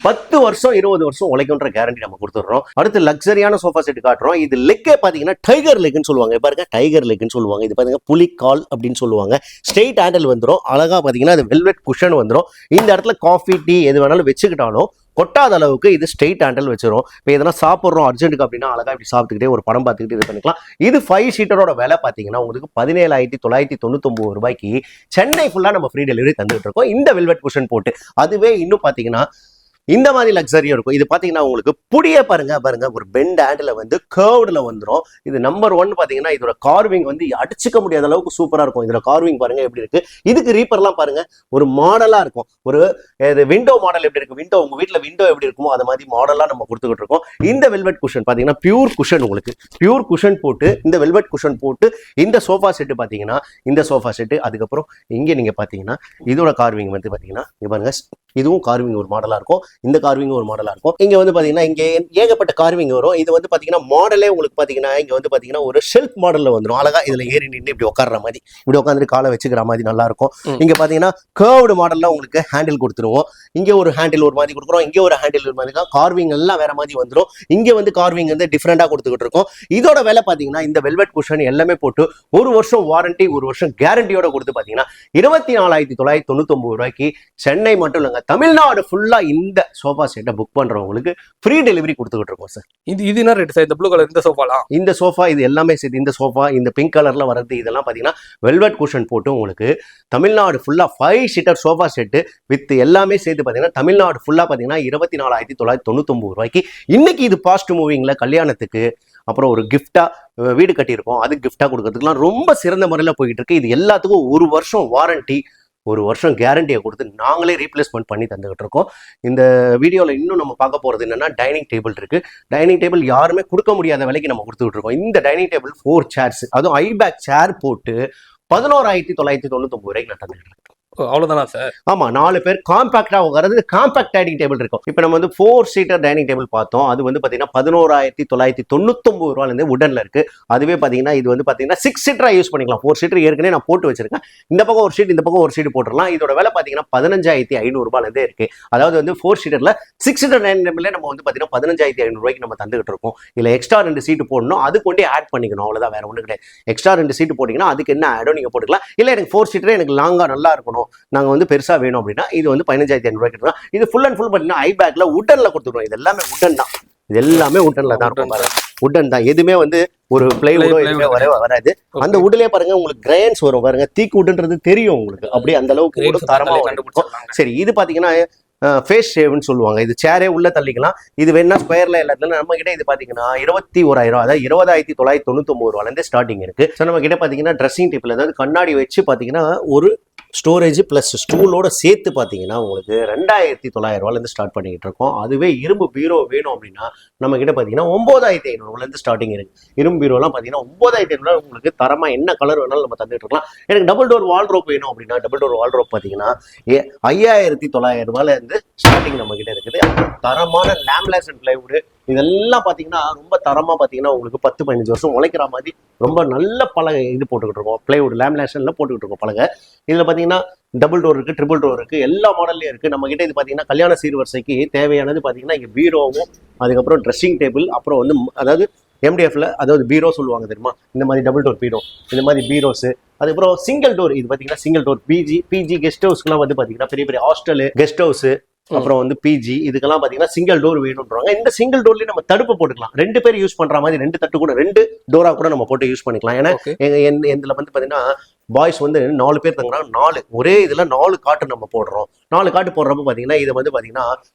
10 வருஷம் 20 வருஷம் உழைக்குன்ற கேரண்டி நம்ம கொடுத்துடுறோம். அடுத்து லக்ஸரியான சோஃபா செட் காட்டுறோம். இது லெக்கே பாத்தீங்கன்னா டைகர் லெக்னு சொல்லுவாங்க. பாருங்க டைகர் லெக்னு சொல்லுவாங்க. இது பாத்தீங்கன்னா புலிக்கால் அப்படின்னு சொல்லுவாங்க. ஸ்ட்ரெயிட் ஹேண்டில் வந்துடும். அழகா பாத்தீங்கன்னா அது வெல்வெட் குஷன் வந்துடும். இந்த இடத்துல காஃபி டீ எது வேணாலும் வச்சுக்கிட்டாலும் கொட்டாத அளவுக்கு இது ஸ்ட்ரெயிட் ஹேண்டில் வச்சிரும். இப்போ எதனா சாப்பிட்றோம் அர்ஜென்ட்டுக்கு அப்படின்னா அழகா இப்படி சாப்பிட்டுக்கிட்டே ஒரு படம் பார்த்துக்கிட்டு இது பண்ணிக்கலாம். இது 5 சீட்டரோட விலை பார்த்தீங்கன்னா உங்களுக்கு 17,999 ரூபாய்க்கு சென்னை ஃபுல்லா நம்ம ஃப்ரீ டெலிவரி தந்துட்டு இருக்கோம் இந்த வெல்வெட் குஷன் போட்டு. அதுவே இன்னும் பார்த்தீங்கன்னா இந்த மாதிரி லக்ஸரியும் இருக்கும். இது பாத்தீங்கன்னா உங்களுக்கு புடியே பாருங்க ஒரு பெண்ட் ஹேண்ட்ல வந்து கர்வ்டுல வந்துரும். இது நம்பர் 1 பாத்தீங்கன்னா இதோட கார்விங் வந்து அடிச்சுக்க முடியாத அளவுக்கு சூப்பரா இருக்கும். இதோட கார்விங் பாருங்க எப்படி இருக்கு. இதுக்கு ரீப்பர்லாம் பாருங்க ஒரு மாடலா இருக்கும். ஒரு விண்டோ மாடல் எப்படி இருக்கு, விண்டோ உங்க வீட்டுல விண்டோ எப்படி இருக்குமோ அது மாதிரி மாடலா நம்ம கொடுத்துக்கிட்டு இருக்கோம். இந்த வெல்வெட் குஷன் பாத்தீங்கன்னா பியூர் குஷன், உங்களுக்கு பியூர் குஷன் போட்டு இந்த வெல்வெட் குஷன் போட்டு இந்த சோஃபா செட்டு பாத்தீங்கன்னா இந்த சோஃபா செட்டு. அதுக்கப்புறம் இங்க நீங்க பாத்தீங்கன்னா இதோட கார்விங் வந்து பாத்தீங்கன்னா இங்க பாருங்க, இதுவும் கார்விங் ஒரு மாடலா இருக்கும், இந்த கார்விங் ஒரு மாடலா இருக்கும். இங்க வந்து பாத்தீங்கன்னா இங்க ஏகப்பட்ட கார்விங் வரும். இது வந்து பாத்தீங்கன்னா மாடலே உங்களுக்கு பாத்தீங்கன்னா இங்க வந்து பாத்தீங்கன்னா ஒரு ஷெல்ஃப் மாடல்ல வந்துடும். அழகா இதுல ஏறி நின்று இப்படி உட்கார்ற மாதிரி, இப்படி உட்காந்து காலை வச்சுக்கிற மாதிரி நல்லா இருக்கும். இங்க பாத்தீங்கன்னா கர்வ்டு மாடல்ல உங்களுக்கு ஹேண்டில் கொடுத்துருவோம். இங்க ஒரு ஹேண்டில் ஒரு மாதிரி கொடுக்குறோம், இங்க ஒரு ஹேண்டில் ஒரு மாதிரி, கார்விங் எல்லாம் வேற மாதிரி வந்துடும். இங்க வந்து கார்விங் வந்து டிஃப்ரெண்டா கொடுத்துக்கிட்டு இருக்கோம். இதோட விலை பாத்தீங்கன்னா இந்த வெல்வெட் குஷன் எல்லாமே போட்டு 1 வருஷம் வாரண்டி 1 வருஷம் கேரண்டியோட கொடுத்து பாத்தீங்கன்னா 24,999 ரூபாய்க்கு சென்னை மட்டும் இல்லைங்க, தமிழ்நாடு ஃபுல்லா இந்த சோஃபா செட்டை புக் பண்றவங்களுக்கு ஃப்ரீ டெலிவரி கொடுத்துக்கிட்டு இருக்கோம் சார். இது என்ன ரேட் சார் இந்த ப்ளூ கலர் இந்த சோஃபாலாம்? இந்த சோஃபா இது எல்லாமே சேர்த்து இந்த சோஃபா இந்த பிங்க் கலர்ல வரது இதெல்லாம் பாத்தீங்கன்னா வெல்வெட் குஷன் போட்டு உங்களுக்கு தமிழ்நாடு ஃபுல்லா 5 சீட்டர் சோஃபா செட்டு வித் எல்லாமே சேர்த்து பாத்தீங்கன்னா தமிழ்நாடு ஃபுல்லா பாத்தீங்கன்னா 24,999 ரூபாய்க்கு. இன்னைக்கு இது பாஸ்ட் மூவிங்ல கல்யாணத்துக்கு அப்புறம் ஒரு கிஃப்டா வீடு கட்டியிருக்கோம், அது கிஃப்டா கொடுக்கறதுக்குலாம் ரொம்ப சிறந்த முறையில் போயிட்டு இருக்கு. இது எல்லாத்துக்கும் 1 வருஷம் வாரண்டி 1 வருஷம் கேரண்டியை கொடுத்து நாங்களே ரீப்ளேஸ்மெண்ட் பண்ணி தந்துகிட்டு இருக்கோம். இந்த வீடியோவில் இன்னும் நம்ம பார்க்க போகிறது என்னன்னா டைனிங் டேபிள் இருக்கு. டைனிங் டேபிள் யாருமே கொடுக்க முடியாத விலைக்கு நம்ம கொடுத்துக்கிட்டு இருக்கோம். இந்த டைனிங் டேபிள் 4 சேர்ஸ், அதுவும் ஐபேக் சேர் போட்டு 11,999 ரூபாய்க்கு நான் தந்துகிட்டு இருக்கேன். அவ்வளவுதானா சார்? ஆமா, 4 பேர் காம்பாக்டா உட்கார்றது காம்பாக்ட் டைனிங் டேபிள் இருக்கும். இப்போ நம்ம வந்து 4 சீட்டர் டைனிங் டேபிள் பார்த்தோம். அது வந்து பாத்தீங்கன்னா 11,999 ரூபாயில இருந்து உடன்ல இருக்கு. அதுவே பாத்தீங்கன்னா இது வந்து பாத்தீங்கன்னா 6 சீட்டரா யூஸ் பண்ணிக்கலாம். 4 சீட்டர் ஏற்கனவே நான் போட்டு வச்சிருக்கேன். இந்த பக்கம் ஒரு சீட் இந்த பக்கம் ஒரு சீட் போட்டுடலாம். இதோட விலை பாத்தீங்கன்னா 15,500 ரூபாயில இருந்தே இருக்கு. அதாவது வந்து 4 சீட்டர்ல 6 சீட்டர் டைனிங் டேபிள்ல நம்ம வந்து பாத்தீங்கன்னா 15,500 ரூபாய்க்கு நம்ம தந்துகிட்டு இருக்கோம். இல்ல எக்ஸ்ட்ரா 2 சீட் போடணும், அது கொண்டே ஆட் பண்ணிக்கணும், அவ்வளவுதான், வேற ஒண்ணு கிடையாது. எக்ஸ்ட்ரா 2 சீட் போட்டீங்கன்னா அதுக்கு என்ன ஆடோ நீங்க போட்டுக்கலாம். இல்ல எனக்கு 4 சீட்டரே எனக்கு லாங்கா நல்லா இருக்கணும், நாங்க வந்து பெருசா வேணும் அப்படின்னா இது வந்து 15,500 ரூபாய்க்கு தான். இது ஃபுல் அண்ட் ஃபுல் பாத்தீங்கன்னா ஐபேக்ல உட்டன்ல கொடுத்துருவோம். இது எல்லாமே உட்டன் தான், இது எல்லாமே உட்டன்ல தான் இருக்கும். உட்டன் தான், எதுவுமே வந்து ஒரு பிளைவுடோ எதுவுமே வராது. அந்த உட்லயே பாருங்க உங்களுக்கு கிரைன்ஸ் வரும் பாருங்க, தீக்கு உட்ன்றது தெரியும் உங்களுக்கு, அப்படியே அந்த அளவுக்கு தரமா இருக்கும். சரி, இது பாத்தீங்கன்னா ஃபேஸ் ஷேவ்னு சொல்லுவாங்க. இது சேரே உள்ள தள்ளிக்கலாம். இது வேணா ஸ்கொயர்ல எல்லாத்துலயும் நம்ம கிட்ட இது பாத்தீங்கன்னா 21,000, அதாவது 20,999 ரூபாயில ஸ்டார்டிங் இருக்கு. நம்ம கிட்ட பாத்தீங்கன்னா ட்ரெஸ்ஸிங் டேபிள், அதாவது கண்ணாடி வச்சு பாத்தீங்கன்னா ஒரு ஸ்டோரேஜ் பிளஸ் ஸ்டூலோட சேர்த்து பார்த்தீங்கன்னா உங்களுக்கு 2,900 ரூபாயிலேருந்து ஸ்டார்ட் பண்ணிக்கிட்டு இருக்கோம். அதுவே இரும்பு பீரோ வேணும் அப்படின்னா நம்ம கிட்ட பார்த்தீங்கன்னா 9,500 ரூபாயிலேருந்து ஸ்டார்டிங் இருக்கு. இரும்பு பீரோலாம் பார்த்தீங்கன்னா 9,500 உங்களுக்கு தரமா என்ன கலர் வேணாலும் நம்ம தந்துட்டு இருக்கலாம். எனக்கு டபுள் டோர் வால்ட்ரோப் வேணும் அப்படின்னா டபுள் டோர் வால்ட்ரோப் பார்த்தீங்கன்னா 5,900 ரூபாயிலேருந்து ஸ்டார்டிங் நம்ம கிட்ட இருக்குது. தரமான லேம்லேஸ் அண்ட் பிளைவுட் இதெல்லாம் பார்த்தீங்கன்னா ரொம்ப தரமா பார்த்தீங்கன்னா உங்களுக்கு 10-15 வருஷம் உழைக்கிற மாதிரி ரொம்ப நல்ல பலகை இது போட்டுக்கிட்டு இருக்கோம். பிளைவுட் லேமினேஷன்ல போட்டுக்கிட்டு இருக்கோம் பலகை. இதுல பாத்தீங்கன்னா டபுள் டோர் இருக்கு, ட்ரிபிள் டோர் இருக்கு, எல்லா மாடல்லையும் இருக்கு. நம்ம கிட்ட இது பாத்தீங்கன்னா கல்யாண சீர்வரிசைக்கு தேவையானது பாத்தீங்கன்னா இங்க பீரோவும், அதுக்கப்புறம் ட்ரெஸ்ஸிங் டேபிள், அப்புறம் வந்து அதாவது MDFல அதாவது பீரோ சொல்லுவாங்க தெரியுமா, இந்த மாதிரி டபுள் டோர் பீரோ, இந்த மாதிரி பீரோஸ். அதுக்கப்புறம் சிங்கிள் டோர், இது பாத்தீங்கன்னா சிங்கிள் டோர் பிஜி கெஸ்ட் ஹவுஸ்க்குலாம் வந்து பாத்தீங்கன்னா பெரிய பெரிய ஹாஸ்டல் கெஸ்ட் ஹவுஸ், அப்புறம் வந்து பிஜி, இதுக்கெல்லாம் பாத்தீங்கன்னா சிங்கிள் டோர் வேணும்ன்றாங்க. இந்த சிங்கிள் டோர்லயே நம்ம தடுப்பு போட்டுக்கலாம். 2 பேர் யூஸ் பண்ற மாதிரி 2 தட்டு கூட 2 டோரா கூட நம்ம போட்டு யூஸ் பண்ணிக்கலாம். ஏன்னா இதுல வந்து பாத்தீங்கன்னா பாய்ஸ் வந்து 4 பேர் தங்குறாங்க, 4 ஒரே இதுல 4 காட்டு நம்ம போடுறோம். 4 காட்டு போடுறப்ப பாத்தீங்கன்னா இதை வந்து பாத்தீங்கன்னா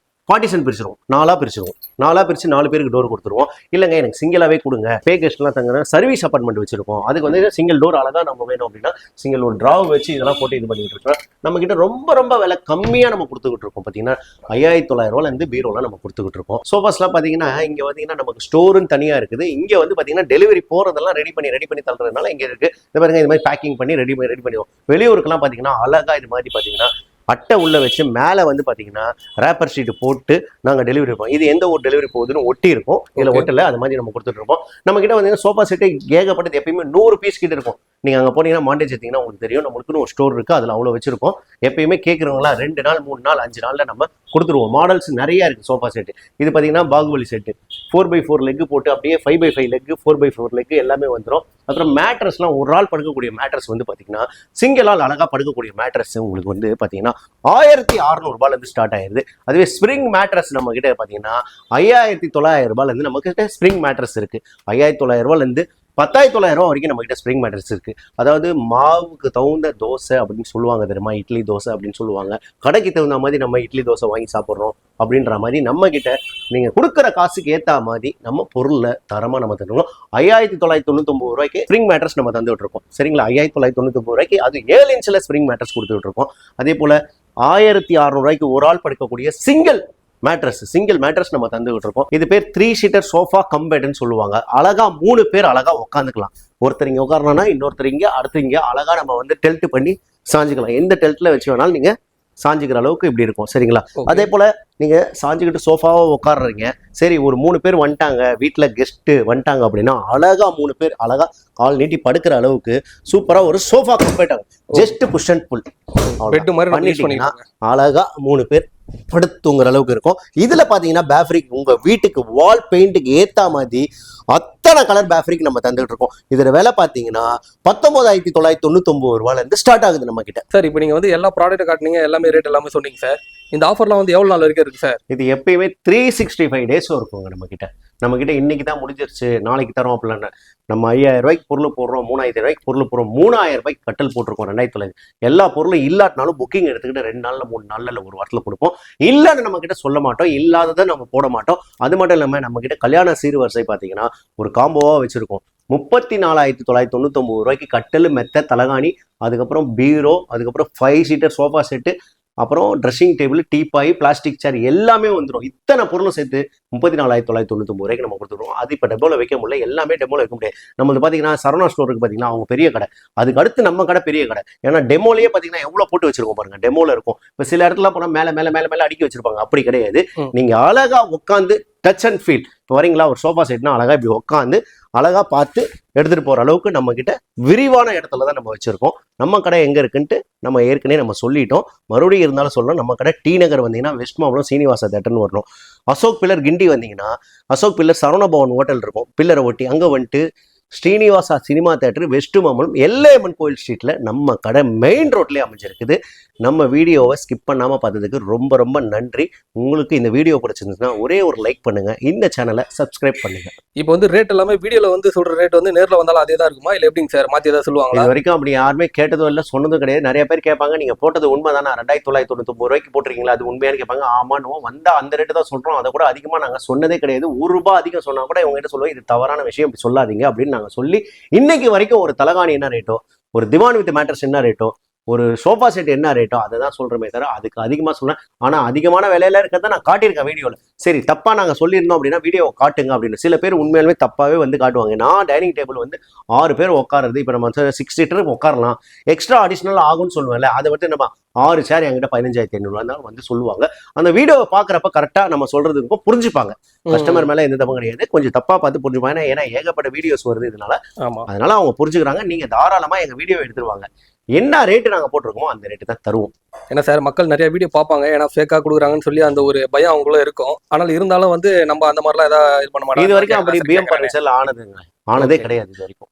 பார்ட்டிஷன் பிரிச்சிருவோம், 4 பிரிச்சிருவோம். 4 பிரிச்சு 4 பேருக்கு டோர் கொடுத்துருவோம். இல்லைங்க எனக்கு சிங்கிளாவே கொடுங்க, பே கெஸ்ட்லாம் தங்க சர்வீஸ் அப்பார்ட்மெண்ட் வச்சிருக்கோம், அதுக்கு வந்து சிங்கிள் டோர் அழகா நம்ம வேணும் அப்படின்னா சிங்கிள் ஒரு டிராவ் வச்சு இதெல்லாம் போட்டு இது பண்ணிட்டு இருக்கோம். நம்ம கிட்ட ரொம்ப ரொம்ப விலை கம்மியா நம்ம கொடுத்துக்கிட்டு இருக்கோம். பாத்தீங்கன்னா 5,900 ரூபாயில இருந்து பீரோலாம் நம்ம கொடுத்துக்கிட்டு இருக்கோம். சோஃபாஸ்லாம் பாத்தீங்கன்னா இங்க பாத்தீங்கன்னா நமக்கு ஸ்டோருன்னு தனியா இருக்குது. இங்க வந்து பாத்தீங்கன்னா டெலிவரி போறதெல்லாம் ரெடி பண்ணி தள்ளுறதுனால இங்க இருக்கு. இந்த பாருங்க இது மாதிரி பேக்கிங் பண்ணி ரெடி பண்ணிடுவோம். வெளியூருக்குலாம் பாத்தீங்கன்னா அழகா இது மாதிரி பாத்தீங்கன்னா அட்டை உள்ள வச்சு மேலே வந்து பார்த்தீங்கன்னா ரேப்பர் ஷீட் போட்டு நாங்கள் டெலிவரி இருப்போம். இது எந்த ஒரு டெலிவரி போகுதுன்னு ஒட்டி இருக்கும், இதில் ஒட்டலை, அது மாதிரி நம்ம கொடுத்துட்டு இருப்போம். நம்ம கிட்ட வந்து சோஃபா செட்டு ஏகப்பட்டது எப்பயுமே 100 பீஸ் கிட்ட இருக்கும். நீங்கள் அங்கே போனீங்கன்னா மாண்டேஜ் எடுத்தீங்கன்னா உங்களுக்கு தெரியும், நம்மளுக்குன்னு ஒரு ஸ்டோர் இருக்குது, அதில் அவ்வளோ வச்சிருக்கோம். எப்பயுமே கேட்குறவங்களா 2 நாள் 3 நாள் 5 நாளில் நம்ம கொடுத்துருவோம். மாடல்ஸ் நிறைய இருக்குது சோஃபா செட்டு. இது பார்த்தீங்கன்னா பாகுபலி செட்டு 4x4 லெக் போட்டு அப்படியே 5x5 லெக் 4x4 லெக் எல்லாமே வந்துடும். அப்புறம் மேட்ரஸ்லாம் ஒரு ஆள் படுக்கக்கூடிய மேட்ரஸ் வந்து பார்த்தீங்கன்னா சிங்கிள் ஆள் அழகாக படுக்கக்கூடிய மேட்ரஸ் உங்களுக்கு வந்து பார்த்தீங்கன்னா 1,600 ரூபாயிலேருந்து ஸ்டார்ட் ஆயிருது. அதுவே ஸ்ப்ரிங் மேட்ரஸ் நம்ம கிட்ட பார்த்தீங்கன்னா 5,900 ரூபாயிலேருந்து நம்ம கிட்ட ஸ்ப்ரிங் மேட்ரஸ் இருக்கு. 5,900 ரூபாயிலேருந்து 10,900 வரைக்கும் நம்ம கிட்ட ஸ்ப்ரிங் மேட்ரஸ் இருக்கு. அதாவது மாவுக்கு தகுந்த தோசை அப்படின்னு சொல்லுவாங்க தெரியுமா, இட்லி தோசை அப்படின்னு சொல்லுவாங்க. கடைக்கு தகுந்த மாதிரி நம்ம இட்லி தோசை வாங்கி சாப்பிட்றோம் அப்படின்ற மாதிரி நம்ம கிட்ட நீங்க கொடுக்குற காசுக்கு ஏற்ற மாதிரி நம்ம பொருள்ல தரமா நம்ம தருவோம். 5,999 ரூபாய்க்கு ஸ்ப்ரிங் மேட்ரஸ் நம்ம தந்துட்டு இருக்கோம். சரிங்களா, 5,999 ரூபாய்க்கு அது 7 இன்ச்சில் ஸ்ப்ரிங் மேட்ரஸ் கொடுத்துட்டு இருக்கோம். அதே போல 1,600 ரூபாய்க்கு ஒரு ஆள் படுக்கக்கூடிய சிங்கிள் மேட்ரஸ் நம்ம தந்துகிட்டு இருக்கோம். இது பேர் 3 சீட்டர் சோஃபா கம் பெட்னு சொல்லுவாங்க. அழகா 3 பேர் அழகா உட்காந்துக்கலாம். ஒருத்தர் இங்க உட்காரணும்னா இன்னொருத்தர் இங்க, அடுத்து இங்க அழகா நம்ம வந்து டெல்ட் பண்ணி சாஞ்சுக்கலாம். எந்த டெல்ட்ல வச்சு வேணாலும் நீங்க சாஞ்சிக்கிற அளவுக்கு இப்படி இருக்கும். சரிங்களா, அதே போல நீங்க சாஞ்சுக்கிட்டு சோஃபாவா உட்காடுறீங்க. சரி, ஒரு 3 பேர் வந்துட்டாங்க, வீட்டுல கெஸ்ட் வந்துட்டாங்க அப்படின்னா அழகா 3 பேர் அழகா கால் நீட்டி படுக்கிற அளவுக்கு சூப்பரா ஒரு சோஃபா கம்பேட்டாங்க. ஜஸ்ட் புஷ் அண்ட் புல் பண்ணிட்டீங்கன்னா அழகா 3 பேர் படுத்துங்கிற அளவுக்கு இருக்கும். இதுல பாத்தீங்கன்னா பேஃப்ரிக் உங்க வீட்டுக்கு வால் பெயிண்ட்டுக்கு ஏத்த மாதிரி அத்தனை கலர் பேஃப்ரிக் நம்ம தந்துட்டு இருக்கோம். இதுல விலை பாத்தீங்கன்னா 19,999 ரூபாயில இருந்து ஸ்டார்ட் ஆகுது நம்ம கிட்ட. சார் இப்போ நீங்க வந்து எல்லா ப்ராடக்ட் காட்டுனீங்க, எல்லாமே ரேட் எல்லாமே சொன்னீங்க சார். இந்த ஆஃபர்லாம் வந்து எவ்வளவு நாள் வரைக்கும் இருக்கு சார்? இது எப்பயுமே 365 டேஸும் இருக்குங்க நம்ம கிட்ட. இன்னைக்கு தான் முடிஞ்சிருச்சு, நாளைக்கு தரோம் அப்படின்னா நம்ம 5,000 ரூபாய்க்கு பொருள் போடுறோம், 3,000 ரூபாய்க்கு பொருள் போடுறோம், 3,000 ரூபாய்க்கு கட்டல் போட்டிருக்கோம். 2,900 எல்லா பொருளும் இல்லாட்டினாலும் புக்கிங் எடுத்துக்கிட்டு 2 நாள்ல 3 நாள்ல இல்லை ஒரு வாரத்தில் கொடுப்போம். இல்லைன்னு நம்ம கிட்ட சொல்ல மாட்டோம், இல்லாததை நம்ம போட மாட்டோம். அது மட்டும் இல்லாம நம்ம கிட்ட கல்யாண சீர்வரிசை பாத்தீங்கன்னா ஒரு காம்போவா வச்சிருக்கோம். 34,999 ரூபாய்க்கு கட்டல், மெத்த, தலகாணி, அதுக்கப்புறம் பீரோ, அதுக்கப்புறம் 5 சீட்டர் சோஃபா செட்டு, அப்புறம் dressing table, teapoy, plastic chair எல்லாமே வந்துடும். இத்தனை பொருளும் சேர்த்து 34,999 ரூபாய்க்கு நம்ம கொடுத்துருவோம். அது இப்போ டெமோல வைக்க முடியல, எல்லாமே டெமோல வைக்க முடியாது. நம்மளுக்கு பார்த்தீங்கன்னா சரவணா ஸ்டோருக்கு பார்த்தீங்கன்னா அவங்க பெரிய கடை, அதுக்கு அடுத்து நம்ம கடை பெரிய கடை. ஏன்னா டெமோலயே பார்த்தீங்கன்னா எவ்வளோ போட்டு வச்சிருக்கோம் பாருங்க, டெமோல இருக்கும். இப்போ சில இடத்துல போனால் மேலே மேலே மேலே மேலே அடுக்கி வச்சிருப்பாங்க, அப்படி கிடையாது. நீங்க அழகா உட்காந்து டச் அண்ட் ஃபீல். இப்போ வரீங்களா, ஒரு சோஃபா செட்னா அழகா இப்படி உட்காந்து அழகா பார்த்து எடுத்துட்டு போற அளவுக்கு நம்ம கிட்ட விரிவான இடத்துல தான் நம்ம வச்சிருக்கோம். நம்ம கடை எங்க இருக்குன்ட்டு நம்ம ஏற்கனவே நம்ம சொல்லிட்டோம், மறுபடியும் இருந்தாலும் சொல்லணும். நம்ம கடை டி நகர் வந்தீங்கன்னா வெஸ்ட் மாம்பலம் சீனிவாசா தேட்டர்னு வரணும். அசோக் பில்லர் கிண்டி வந்தீங்கன்னா அசோக் பில்லர் சரவண பவன் ஹோட்டல் இருக்கும், பில்லரை ஒட்டி அங்க வந்துட்டு Srinivasa cinema theatre west Mambalam Ellaiyamman கோயில் ஸ்ட்ரீட்ல நம்ம கடை மெயின் ரோட்லயே அமைஞ்சிருக்குது. நம்ம வீடியோவை ஸ்கிப் பண்ணாம பார்த்ததுக்கு ரொம்ப ரொம்ப நன்றி. உங்களுக்கு இந்த வீடியோ பிடிச்சிருந்துச்சுன்னா ஒரே ஒரு லைக் பண்ணுங்க, இந்த சேனலை சப்ஸ்கிரைப் பண்ணுங்க. இப்போ வந்து ரேட் எல்லாமே வீடியோல வந்து சொல்ற ரேட் வந்து நேர்ல வந்தாலும் அதே தான் இருக்குமா, இல்ல எப்படிங்க சார், மாத்தி ஏதாவது சொல்லுவாங்க? இது வரைக்கும் அப்படி யாருமே கேட்டதும் இல்லை, சொன்னதும் கிடையாது. நிறைய பேர் கேட்பாங்க, நீங்க போட்டது உண்மைதானா, 2,999 ரூபாய்க்கு போட்டிருக்கீங்களா, அது உண்மையானு கேட்பாங்க. ஆமான்னு வந்தா அந்த ரேட்டு தான் சொல்றோம், அதை கூட அதிகமா நாங்க சொன்னதே கிடையாது. 1 ரூபாய் அதிகம் சொன்னா கூட இவங்க கிட்ட சொல்லுவோம், இது தவறான விஷயம், இப்படி சொல்லாதீங்க அப்படின்னு நாங்க சொல்லி இன்னைக்கு வரைக்கும் ஒரு தலகாணி என்ன ரேட்டோ, ஒரு திவான் வித் மேட்ரஸ் என்ன ரேட்டோ, ஒரு சோஃபா செட் என்ன ரேட்டோ அதை தான் சொல்றமே தவிர அதுக்கு அதிகமா சொல்றேன். ஆனா அதிகமான விலையில இருக்கிறத நான் காட்டியிருக்கேன் வீடியோல. சரி, தப்பா நாங்க சொல்லியிருந்தோம் அப்படின்னா வீடியோ காட்டுங்க அப்படின்னு. சில பேர் உண்மையாலுமே தப்பாவே வந்து காட்டுவாங்க. நான் டைனிங் டேபிள் வந்து 6 பேர் உட்காருறது, இப்போ நம்ம 6 சீட்டர் உட்காரலாம், எக்ஸ்ட்ரா அடிஷனல் ஆகும்னு சொல்லுவேன்ல, அதை வந்து நம்ம 6 சேர் என்கிட்ட 15,500 இருந்தாலும் வந்து சொல்லுவாங்க. அந்த வீடியோவை பாக்குறப்ப கரெக்டா நம்ம சொல்றதுக்கும் புரிஞ்சுப்பாங்க. கஸ்டமர் மேல எந்த தப்பும் கிடையாது, கொஞ்சம் தப்பா பார்த்து புரிஞ்சுப்பாங்க. ஏன்னா ஏகப்பட்ட வீடியோஸ் வருது இதனால, அதனால அவங்க புரிஞ்சுக்கிறாங்க. நீங்க தாராளமா எங்க வீடியோ எடுத்துருவாங்க, என்ன ரேட்டு நாங்க போட்டிருக்கோமோ அந்த ரேட்டு தான் தருவோம். ஏன்னா சார், மக்கள் நிறைய வீடியோ பார்ப்பாங்க, ஏன்னா ஃபேக்கா கொடுக்குறாங்கன்னு சொல்லி அந்த ஒரு பயம் அவங்களும் இருக்கும். ஆனால் இருந்தாலும் வந்து நம்ம அந்த மாதிரிலாம் ஏதாவது இது பண்ண மாட்டோம். இது வரைக்கும் அப்படி பிஎம் பர்னிச்சர்ல ஆனதே கிடையாது இது வரைக்கும்.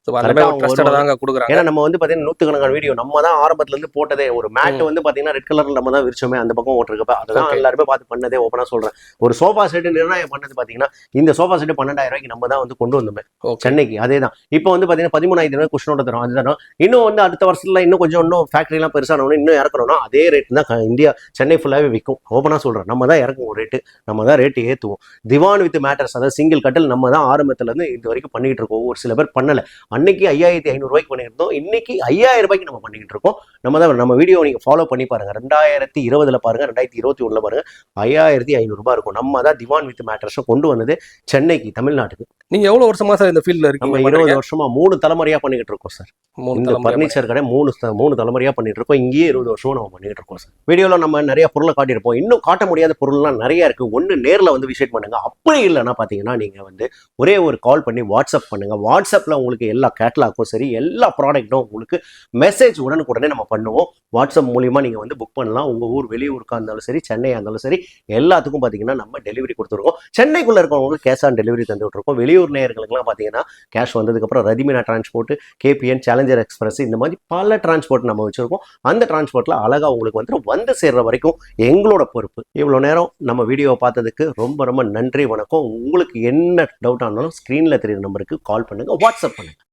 ஏன்னா நம்ம வந்து பாத்தீங்கன்னா நூத்துக்கணக்கான வீடியோ நம்ம தான் ஆரம்பத்துல இருந்து போட்டதே. ஒரு மேட் வந்து பாத்தீங்கன்னா ரெட் கலர்ல நம்ம தான் விரிச்சோமே, அந்த பக்கம் ஓட்டிருக்கப்ப அதுதான் எல்லாருமே பார்த்து பண்ணதே. ஓப்பனா சொல்றேன், ஒரு சோஃபா செட் நிர்ணயம் பண்ணது பாத்தீங்கன்னா இந்த சோஃபா செட் 12,000 ரூபாய்க்கு நம்ம தான் வந்து கொண்டு வந்தோமே சென்னைக்கு. அதே தான் இப்போ வந்து பாத்தீங்கன்னா 13,000 ரூபாய் குஷனோட தரும். அதுதான் இன்னும் வந்து அடுத்த வருஷத்துல இன்னும் கொஞ்சம் இன்னும் ஃபேக்டரி எல்லாம் பெருசான இன்னும் இறக்கணும்னா அதே ரேட் தான் இந்தியா சென்னை ஃபுல்லாவே விற்கும். ஓப்பனா சொல்றேன், நம்ம தான் இறக்குவோம் ரேட்டு, நம்ம தான் ரேட்டு ஏற்றுவோம். திவான் வித் மேட்ரஸ், அதாவது சிங்கிள் கட்டில் நம்ம தான் ஆரம்பத்துல இருந்து இது வரைக்கும் பண்ணிட்டு இருக்கோம். ஒரு சில பேர் பண்ணல, அன்னைக்கு 5,500 ரூபாய்க்கு பண்ணியிருந்தோம், இன்னைக்கு 5,000 ரூபாய்க்கு நம்ம பண்ணிட்டு இருக்கோம். நம்ம வீடியோ நீங்க ஃபாலோ பண்ணி பாருங்க, 2020 பாருங்க, 2021 பாருங்க, 5,500 ரூபாய் இருக்கும். நம்ம தான் திவான் வித் மேட்ரஸ் கொண்டு வந்தது சென்னைக்கு, தமிழ்நாட்டுக்கு. நீங்க எவ்வளவு வருஷமா சார் இந்த ஃபீல்ட்ல இருக்கீங்க? நம்ம 20 வருஷமா 3 தலைமுறையா பண்ணிட்டு இருக்கோம் சார். இந்த பர்னிச்சர் கடை 3 தலைமுறையா பண்ணிட்டு இருக்கோம். இங்கேயே 20 வருஷமா நம்ம பண்ணிட்டு இருக்கோம் சார். வீடியோல நம்ம நிறைய பொருளை காட்டியிருப்போம், இன்னும் காட்ட முடியாத பொருள்லாம் நிறைய இருக்கு. ஒண்ணு நேர்ல வந்து விசிட் பண்ணுங்க, அப்படி இல்லைன்னா பாத்தீங்கன்னா நீங்க வந்து ஒரே ஒரு கால் பண்ணி வாட்ஸ்அப் பண்ணுங்க. வாட்ஸ்அப்ல உங்களுக்கு எல்லா கேட்டலாக்கும் சரி, எல்லா ப்ராடக்ட்டும் உங்களுக்கு மெசேஜ் உடனுக்குடனே நம்ம பண்ணுவோம். வாட்ஸ்அப் மூலியமா நீங்க வந்து புக் பண்ணலாம். உங்க ஊர் வெளியூருக்கா இருந்தாலும் சரி, சென்னையா இருந்தாலும் சரி, எல்லாத்துக்கும் பாத்தீங்கன்னா நம்ம டெலிவரி கொடுத்துருக்கோம். சென்னைக்குள்ள இருக்கவங்களுக்கு கேஷ் ஆன் டெலிவரி தந்து விட்டுருக்கோம். வெளியூர் நேயர்களுக்குலாம் பாத்தீங்கன்னா கேஷ் வந்ததுக்கு அப்புறம் ரதிமினா டிரான்ஸ்போர்ட், கேபிஎன், சேலஞ்சர் எக்ஸ்பிரஸ், இந்த மாதிரி பல டிரான்ஸ்போர்ட் நம்ம வச்சிருக்கோம். அந்த டிரான்ஸ்போர்ட்ல அழகா உங்களுக்கு வந்து சேர்ற வரைக்கும் எங்களோட பொறுப்பு. இவ்வளவு நேரம் நம்ம வீடியோவை பார்த்ததுக்கு ரொம்ப ரொம்ப நன்றி, வணக்கம். உங்களுக்கு என்ன டவுட் ஆனாலும் ஸ்கிரீன்ல தெரியுற நம்பருக்கு கால் பண்ணுங்க, வாட்ஸ்அப் பண்ணுங்க.